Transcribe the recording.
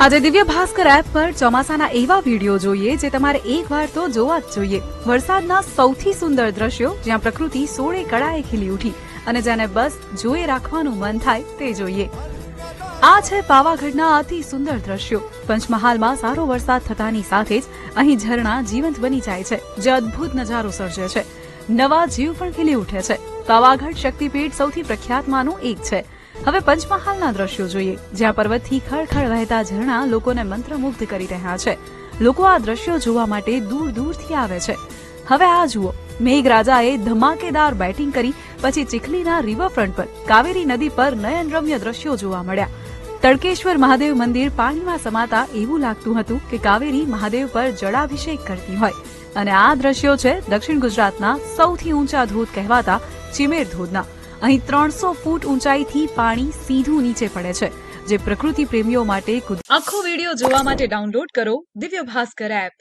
આજે દિવ્ય ભાસ્કર એપ પર ચોમાસાના એવા વિડીયો જોઈએ જે તમારે એકવાર તો જોવા જ જોઈએ। વરસાદના સૌથી સુંદર દ્રશ્યો જ્યાં પ્રકૃતિ સોળે કળાએ ખીલી ઉઠી અને જેને બસ જોઈ રાખવાનું મન થાય તે જોઈએ। આ છે પાવાગઢના અતિ સુંદર દ્રશ્યો। પંચમહાલમાં સારો વરસાદ થતાની સાથે જ અહીં ઝરણા જીવંત બની જાય છે, જે અદ્ભુત નજારો સર્જે છે। નવા જીવ પણ ખીલી ઉઠે છે। પાવાગઢ શક્તિપીઠ સૌથી પ્રખ્યાતમાંનું એક છે। હવે પંચમહાલના દ્રશ્યો જોઈએ, જ્યાં પર્વતથી ખળખળ વહેતા ઝરણા લોકોને મંત્રમુગ્ધ કરી રહ્યા છે। લોકો આ દ્રશ્યો જોવા માટે દૂર દૂરથી આવે છે। હવે આ જુઓ, મેઘરાજાએ ધમાકેદાર બેટિંગ કરી પછી ચીખલીના રિવરફ્રન્ટ પર કાવેરી નદી પર નયનરમ્ય દ્રશ્યો જોવા મળ્યા। તડકેશ્વર મહાદેવ મંદિર પાણીમાં સમાતા એવું લાગતું હતું કે કાવેરી મહાદેવ પર જળાભિષેક કરતી હોય। અને આ દ્રશ્યો છે દક્ષિણ ગુજરાતના સૌથી ઊંચા ધોધ કહેવાતા ચિમેર ધોધના। અહીં 300 ફૂટ ઊંચાઈથી પાણી સીધું નીચે પડે છે, જે પ્રકૃતિ પ્રેમીઓ માટે આખો વિડીયો જોવા માટે ડાઉનલોડ કરો દિવ્ય ભાસ્કર એપ।